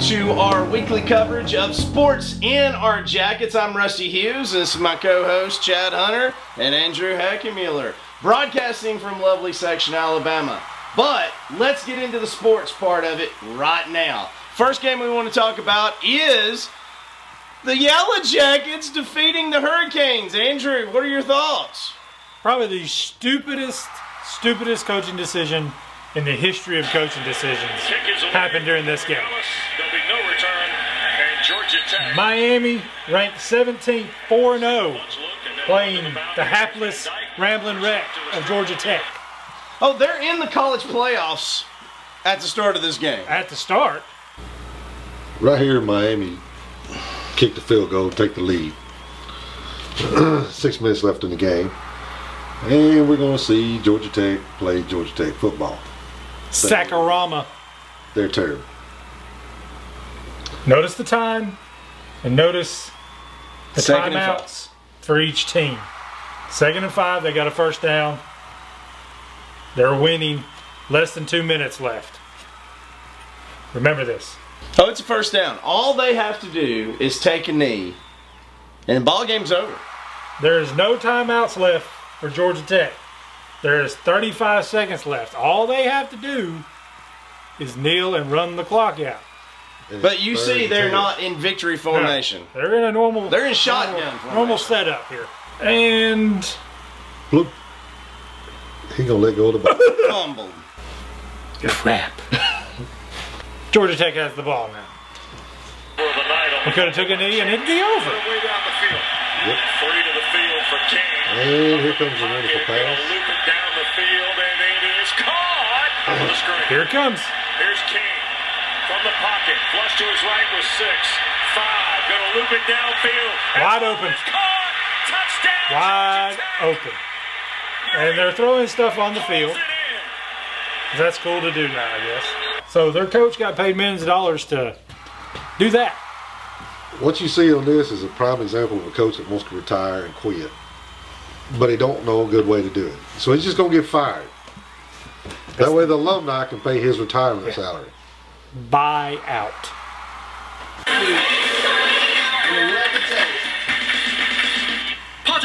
to our weekly coverage of sports in our jackets. I'm Rusty Hughes. This is my co-host Chad Hunter and Andrew Hackemuller, broadcasting from lovely Section, Alabama. But let's get into the sports part of it right now. First game we want to talk about is the Yellow Jackets defeating the Hurricanes. Andrew, what are your thoughts? Probably the stupidest coaching decision in the history of coaching decisions happened during this game. Miami ranked 17th, 4-0, playing the hapless, rambling wreck of Georgia Tech. Oh, they're in the college playoffs at the start of this game. At the start. Right here, Miami kicked the field goal, take the lead. 6 minutes left in the game. And we're going to see Georgia Tech play Georgia Tech football. Sakurama. They're terrible. Notice the time and notice the Second and timeouts for each team. 2nd and 5, they got a first down. They're winning. Less than 2 minutes left. Remember this. Oh, it's a first down. All they have to do is take a knee, and the ball game's over. There is no timeouts left for Georgia Tech. There is 35 seconds left. All they have to do is kneel and run the clock out. But you see, they're not in victory formation. No, they're in a normal. They're in shotgun normal formation. setup here. And Bloop. He gonna let go of the ball. Fumbled. crap. Georgia Tech has the ball now. They could have took a knee and it'd be over. Yep. Free to the field for King. And here comes the wonderful pass. Loop it down the field, and it is caught on the screen. Here it comes. Here's King from the pocket. Flush to his right with 6. 5. Gonna loop it downfield. Wide open. Caught. Touchdown. Wide open. And they're throwing stuff on the field. That's cool to do now, I guess. So their coach got paid millions of dollars to do that. What you see on this is a prime example of a coach that wants to retire and quit, but he don't know a good way to do it. So he's just going to get fired. That way the alumni can pay his retirement salary. Buy out.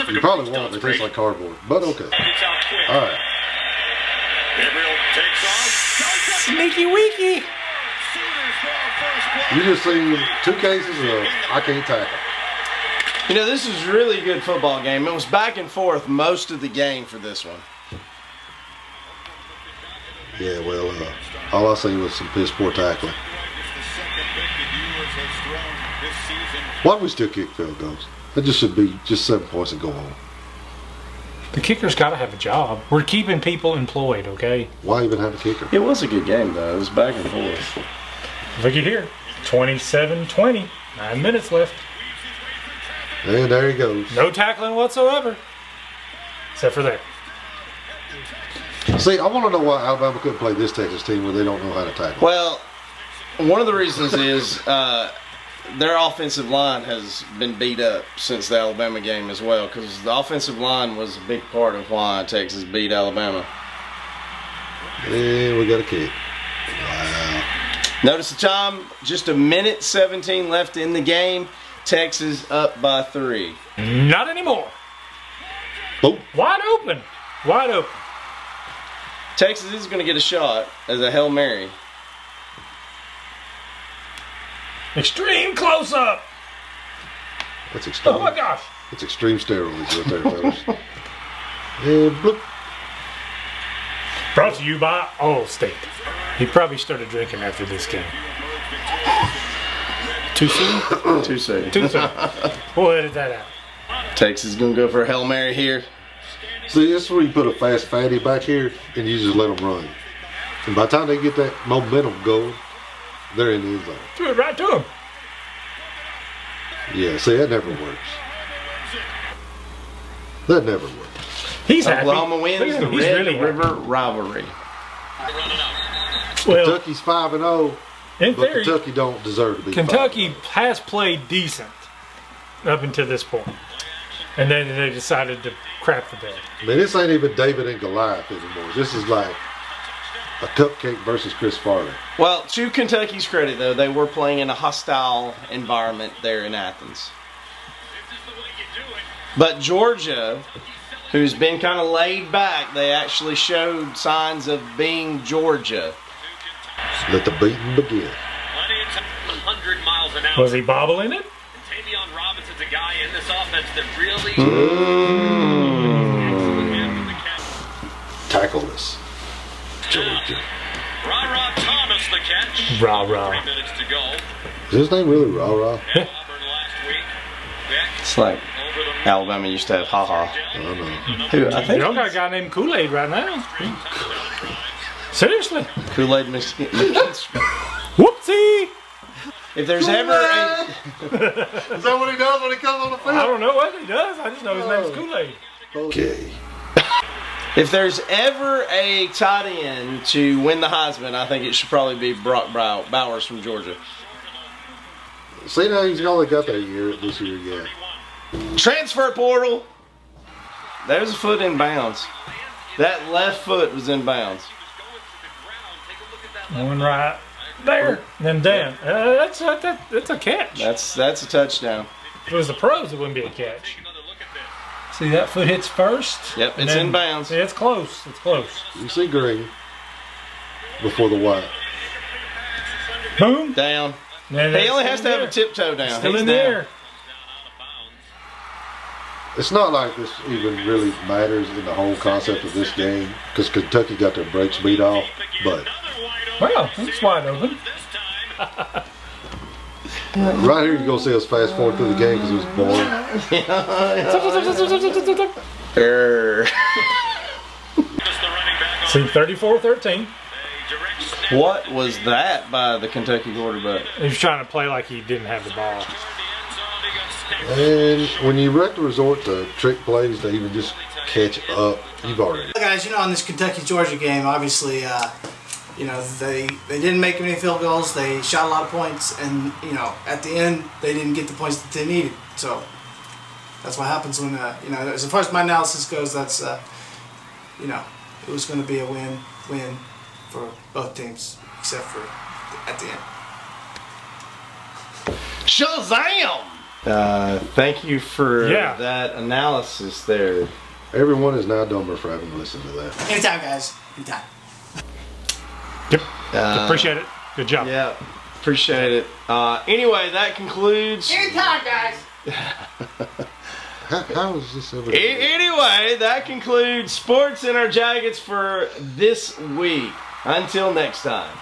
You probably won't. It tastes like cardboard, but okay. All right. Gabriel takes off. Sneaky weaky. You just seen 2 cases of I can't tackle. You know, this is a really good football game. It was back and forth most of the game for this one. Yeah, well, all I seen was some piss poor tackling. Why do we still kick field goals? That just should be just 7 points and go home. The kicker's got to have a job. We're keeping people employed, okay? Why even have a kicker? It was a good game, though. It was back and forth. Looky here. 27-20. 9 minutes left. And there he goes. No tackling whatsoever. Except for there. See, I want to know why Alabama couldn't play this Texas team where they don't know how to tackle. Well, one of the reasons is their offensive line has been beat up since the Alabama game as well, because the offensive line was a big part of why Texas beat Alabama. And we got a kick. Wow. Notice the time, just 1:17 left in the game. Texas up by 3. Not anymore. Boom. Wide open. Wide open. Texas is going to get a shot as a Hail Mary. Extreme close-up. That's extreme. Oh, my gosh. That's extreme steroids right there, fellas. And bloop. Brought to you by Allstate. He probably started drinking after this game. Too soon? Too soon. Too soon. We'll edit that out. Texas is going to go for a Hail Mary here. See, this is where you put a fast fatty back here and you just let them run. And by the time they get that momentum going, they're in the end zone. Threw it right to him. Yeah, see, that never works. That never works. He's happy. Oklahoma wins Look at the him. He's Red really River happy. rivalry. Well, Kentucky's 5-0, in but theory, Kentucky don't deserve to be Kentucky 5-0. has played decent up until this point. And then they decided to crap the bed. I mean, this ain't even David and Goliath anymore. This is like a cupcake versus Chris Farley. Well, to Kentucky's credit, though, they were playing in a hostile environment there in Athens. But Georgia, who's been kind of laid back, they actually showed signs of being Georgia. Let the beating begin. 100 miles an hour. Was he bobbling it? Tavion Robinson's a guy in this offense that really Tackle this. Georgia. Ra Thomas the catch. Rah. 3 minutes to go. Is his name really Ra Ra? Auburn last week. Beck It's like over the Alabama used to have Ha-Ha. I don't know. Who, I think Y'all got a guy named Kool-Aid right now. Seriously. Kool-Aid Michigan. Whoopsie. If there's ever a... Is that what he does when he comes on the field? I don't know what he does. I just know his name's Kool-Aid. Okay. If there's ever a tight end to win the Heisman, I think it should probably be Brock Bowers from Georgia. See, now he's only got that year this year yet. Transfer portal. There's a foot in bounds. That left foot was in bounds. One right there. And then down. That's a catch. That's a touchdown. If it was the pros, it wouldn't be a catch. See, that foot hits first. Yep, and it's then- in bounds. See, it's close. It's close. You see green before the white. Boom. Down. And He only it's has to still have in a tiptoe down. Still He's in down. there. It's not like this even really matters in the whole concept of this game because Kentucky got their brakes beat off, but Wow, it's wide open. right here you're going to see us fast forward through the game because it was boring. Err. See, 34-13. What was that by the Kentucky quarterback? He was trying to play like he didn't have the ball. And when you have to resort to trick plays to even just catch up, you've already. Guys, on this Kentucky-Georgia game, obviously, they didn't make any field goals. They shot a lot of points, and at the end, they didn't get the points that they needed. So that's what happens when as far as my analysis goes, that's it was going to be a win for both teams, except for at the end. Shazam! Thank you for Yeah. that analysis there. Everyone is now dumber for having listened to that. Anytime, guys. Anytime. Yep. Appreciate it. Good job. Yeah, appreciate it. Anyway, that concludes. Anytime, guys. How is this ever? Anyway, that concludes Sports in Our Jackets for this week. Until next time.